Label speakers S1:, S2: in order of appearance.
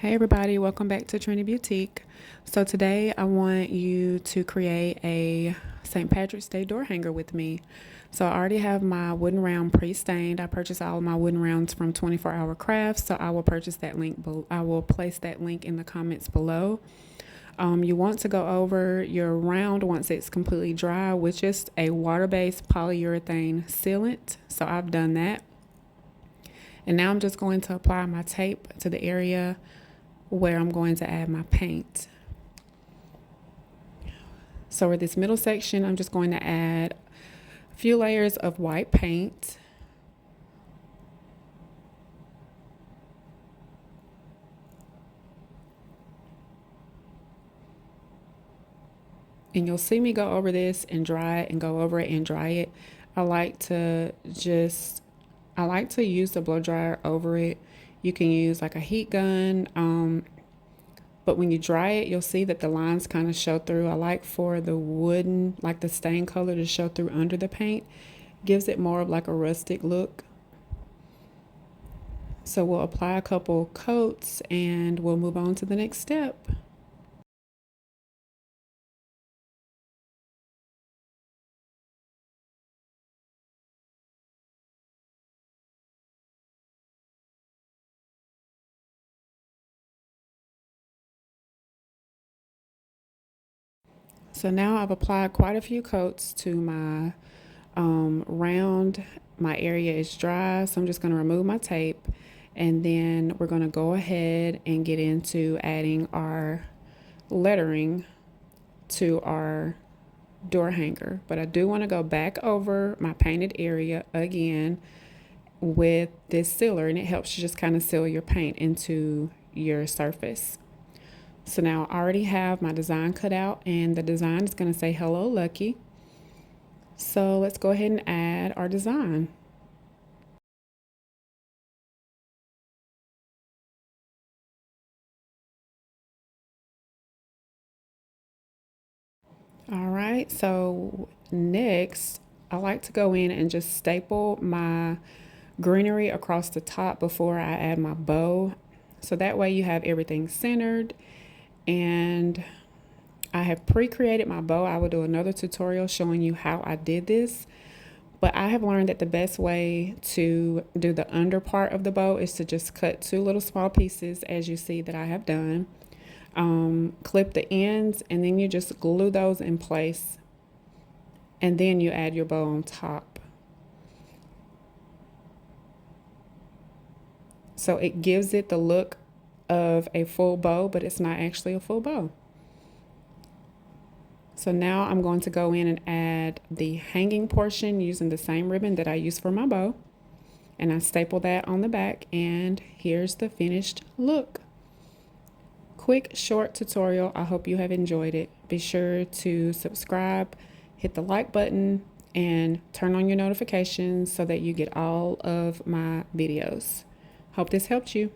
S1: Hey everybody, welcome back to Trinity Boutique. So today I want you to create a St. Patrick's Day door hanger with me. So I already have my wooden round pre-stained. I purchased all of my wooden rounds from 24 Hour Crafts, so I will purchase that link. I will place that link in the comments below. You want to go over your round once it's completely dry with just a water-based polyurethane sealant. So I've done that. And now I'm just going to apply my tape to the area where I'm going to add my paint. So for this middle section, I'm just going to add a few layers of white paint. And you'll see me go over this and dry it and go over it and dry it. I like to use the blow dryer over it. You can use like a heat gun, but when you dry it, you'll see that the lines kind of show through. I like for the wooden, like the stain color, to show through under the paint. Gives it more of like a rustic look. So we'll apply a couple coats and we'll move on to the next step. So now I've applied quite a few coats to my round. My area is dry, so I'm just going to remove my tape, and then we're going to go ahead and get into adding our lettering to our door hanger. But I do want to go back over my painted area again with this sealer, and it helps you just kind of seal your paint into your surface. So now I already have my design cut out, and the design is going to say hello lucky. So let's go ahead and add our design. All right, so next I like to go in and just staple my greenery across the top before I add my bow. So that way you have everything centered. And I have pre-created my bow. I will do another tutorial showing you how I did this. But I have learned that the best way to do the under part of the bow is to just cut two little small pieces, as you see that I have done. Clip the ends, and then you just glue those in place. And then you add your bow on top. So it gives it the look of a full bow, but it's not actually a full bow. So now I'm going to go in and add the hanging portion using the same ribbon that I used for my bow. And I staple that on the back, and here's the finished look. Quick, short tutorial. I hope you have enjoyed it. Be sure to subscribe, hit the like button, and turn on your notifications so that you get all of my videos. Hope this helped you.